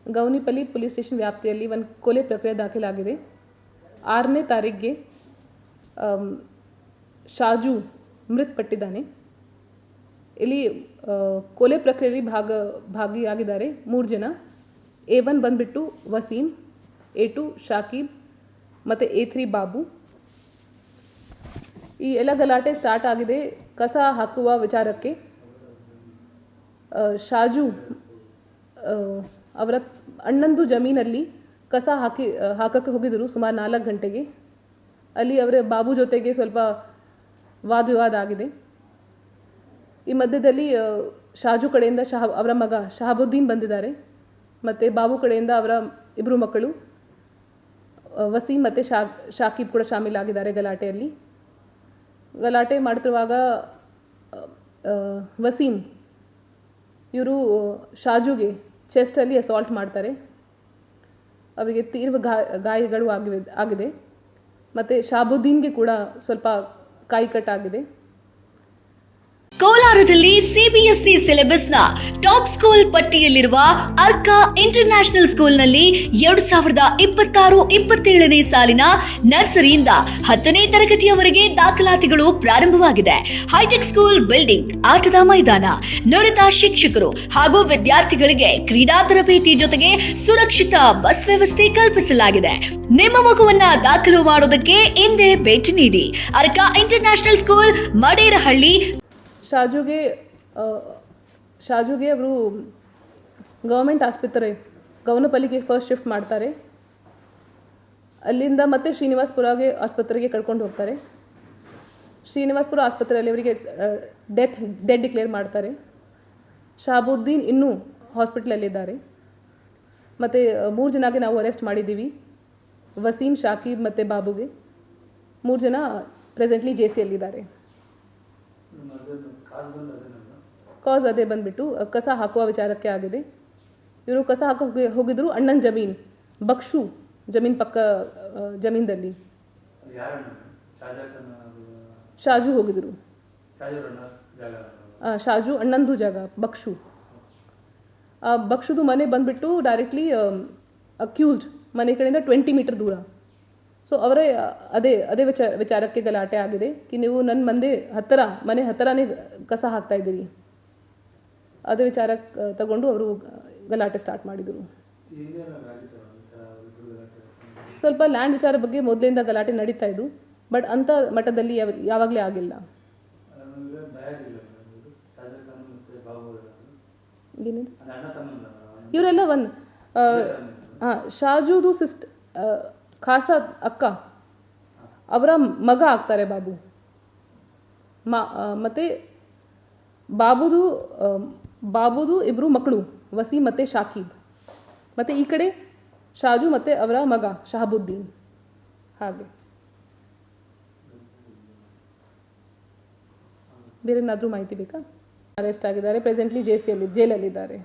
ಗೌನಿಪಲ್ಲಿ police station ವ್ಯಾಪ್ತಿಯಲ್ಲಿ ಒಂದು ಕೊಲೆ ಪ್ರಕರಣ ದಾಖಲಾಗಿದೆ. 6ನೇ ತಾರೀಕಿಗೆ ಶಾಜು ಮೃತಪಟ್ಟಿದ್ದಾನೆ. ಇಲ್ಲಿ ಕೊಲೆ ಪ್ರಕ್ರಿಯೆಯಲ್ಲಿ ಭಾಗಿಯಾಗಿದ್ದಾರೆ 3 ಜನ. A1 ಬಂದ್ಬಿಟ್ಟು ವಸೀಂ, A2 ಶಾಕಿಬ್ ಮತ್ತು A3 ಬಾಬು. ಈ ಎಲ್ಲ ಗಲಾಟೆ ಸ್ಟಾರ್ಟ್ ಆಗಿದೆ ಕಸ ಹಾಕುವ ವಿಚಾರಕ್ಕೆ. ಶಾಜು ಅವರ ಅಣ್ಣಂದು ಜಮೀನಲ್ಲಿ ಕಸ ಹಾಕಕ್ಕೆ ಹೋಗಿದ್ದರು ಸುಮಾರು 4 ಗಂಟೆಗೆ. ಅಲ್ಲಿ ಅವರ ಬಾಬು ಜೊತೆಗೆ ಸ್ವಲ್ಪ ವಾದವಿವಾದ ಆಗಿದೆ. ಈ ಮಧ್ಯದಲ್ಲಿ ಶಾಜು ಕಡೆಯಿಂದ ಅವರ ಮಗ ಶಹಾಬುದ್ದೀನ್ ಬಂದಿದ್ದಾರೆ ಮತ್ತು ಬಾಬು ಕಡೆಯಿಂದ ಅವರ 2 ಮಕ್ಕಳು ವಸೀಂ ಮತ್ತು ಶಾಕಿಬ್ ಕೂಡ ಶಾಮೀಲಾಗಿದ್ದಾರೆ ಗಲಾಟೆಯಲ್ಲಿ. ಗಲಾಟೆ ಮಾಡ್ತಿರುವಾಗ ವಸೀಂ ಇವರು ಶಾಜುಗೆ ಚೆಸ್ಟಲ್ಲಿ ಅಸಾಲ್ಟ್ ಮಾಡ್ತಾರೆ. ಅವರಿಗೆ ತೀವ್ರ ಗಾಯಗಳು ಆಗಿದೆ ಮತ್ತು ಶಹಾಬುದ್ದೀನ್ಗೆ ಕೂಡ ಸ್ವಲ್ಪ ಕೈ ಕಟ್ಟಾಗಿದೆ. ಕೋಲಾರದಲ್ಲಿ ಸಿಬಿಎಸ್ಇ ಸಿಲೆಬಸ್ನ ಟಾಪ್ ಸ್ಕೂಲ್ ಪಟ್ಟಿಯಲ್ಲಿರುವ ಅರ್ಕಾ ಇಂಟರ್ನ್ಯಾಷನಲ್ ಸ್ಕೂಲ್ನಲ್ಲಿ 2026-27ನೇ ಸಾಲಿನ ನರ್ಸರಿಯಿಂದ 10ನೇ ತರಗತಿಯವರೆಗೆ ದಾಖಲಾತಿಗಳು ಪ್ರಾರಂಭವಾಗಿದೆ. ಹೈಟೆಕ್ ಸ್ಕೂಲ್ ಬಿಲ್ಡಿಂಗ್, ಆಟದ ಮೈದಾನ, ನುರಿತ ಶಿಕ್ಷಕರು ಹಾಗೂ ವಿದ್ಯಾರ್ಥಿಗಳಿಗೆ ಕ್ರೀಡಾ ತರಬೇತಿ ಜೊತೆಗೆ ಸುರಕ್ಷಿತ ಬಸ್ ವ್ಯವಸ್ಥೆ ಕಲ್ಪಿಸಲಾಗಿದೆ. ನಿಮ್ಮ ಮಗುವನ್ನ ದಾಖಲು ಮಾಡೋದಕ್ಕೆ ಹಿಂದೆ ಭೇಟಿ ನೀಡಿ. Arka international school, Maderahalli. ಶಾಜುಗೆ ಅವರು ಗೌರ್ಮೆಂಟ್ ಆಸ್ಪತ್ರೆ ಗೌನಪಲ್ಲಿಗೆ ಫಸ್ಟ್ ಶಿಫ್ಟ್ ಮಾಡ್ತಾರೆ. ಅಲ್ಲಿಂದ ಮತ್ತೆ ಶ್ರೀನಿವಾಸಪುರಗೆ ಆಸ್ಪತ್ರೆಗೆ ಕರ್ಕೊಂಡು ಹೋಗ್ತಾರೆ. ಶ್ರೀನಿವಾಸಪುರ ಆಸ್ಪತ್ರೆಯಲ್ಲಿ ಅವರಿಗೆ ಡೆತ್ ಡಿಕ್ಲೇರ್ ಮಾಡ್ತಾರೆ. ಶಹಾಬುದ್ದೀನ್ ಇನ್ನೂ ಹಾಸ್ಪಿಟ್ಲಲ್ಲಿದ್ದಾರೆ. ಮತ್ತು 3 ಜನಕ್ಕೆ ನಾವು ಅರೆಸ್ಟ್ ಮಾಡಿದ್ದೀವಿ. ವಸೀಂ, ಶಾಕಿಬ್ ಮತ್ತು ಬಾಬುಗೆ 3 ಜನ ಪ್ರೆಸೆಂಟ್ಲಿ JCಯಲ್ಲಿದ್ದಾರೆ. ಕಾಸ್ ಅದೇ ಬಂದ್ಬಿಟ್ಟು ಕಸ ಹಾಕುವ ವಿಚಾರಕ್ಕೆ ಆಗಿದೆ. ಇವರು ಕಸ ಹೋಗಿದ್ರು ಅಣ್ಣನ ಜಮೀನ್ ಬಕ್ಷು ಜಮೀನ್ ಪಕ್ಕ ಜಮೀನ್ದಲ್ಲಿ ಶಾಜು ಹೋಗಿದ್ರು. ಶಾಜು ಅಣ್ಣಂದು ಜಾಗ ಬಕ್ಷು. ಬಕ್ಷುದು ಮನೆ ಬಂದ್ಬಿಟ್ಟು ಡೈರೆಕ್ಟ್ಲಿ ಅಕ್ಯೂಸ್ಡ್ ಮನೆ ಕಡೆಯಿಂದ 20 ಮೀಟರ್ ದೂರ. ಸೊ ಅವರೇ ಅದೇ ವಿಚಾರಕ್ಕೆ ಗಲಾಟೆ ಆಗಿದೆ ಕಿ ನೀವು ನನ್ನ ಮನೆ ಹತ್ತಿರನೇ ಕಸ ಹಾಕ್ತಾ ಇದ್ದೀರಿ. ಅದೇ ವಿಚಾರಕ್ಕೆ ತಗೊಂಡು ಅವರು ಗಲಾಟೆ ಸ್ಟಾರ್ಟ್ ಮಾಡಿದರು. ಸ್ವಲ್ಪ ಲ್ಯಾಂಡ್ ವಿಚಾರ ಬಗ್ಗೆ ಮೊದಲಿಂದ ಗಲಾಟೆ ನಡೀತಾ ಇದ್ದು, ಬಟ್ ಅಂಥ ಮಟ್ಟದಲ್ಲಿ ಯಾವಾಗಲೇ ಆಗಿಲ್ಲ. ಇವರೆಲ್ಲ ಶಾಜುದು ಖಾಸಾ ಅಕ್ಕ ಅವರ ಮಗ ಆಗ್ತಾರೆ ಬಾಬು. ಮತ್ತು ಬಾಬುದು 2 ಮಕ್ಕಳು ವಸೀಂ ಮತ್ತು ಶಾಕಿಬ್. ಮತ್ತು ಈ ಕಡೆ ಶಾಜು ಮತ್ತು ಅವರ ಮಗ ಶಹಾಬುದ್ದೀನ್. ಹಾಗೆ ಬೇರೆ ಏನಾದರೂ ಮಾಹಿತಿ ಬೇಕಾ? ಅರೆಸ್ಟ್ ಆಗಿದ್ದಾರೆ. ಪ್ರೆಸೆಂಟ್ಲಿ ಜೈಲಲ್ಲಿದ್ದಾರೆ.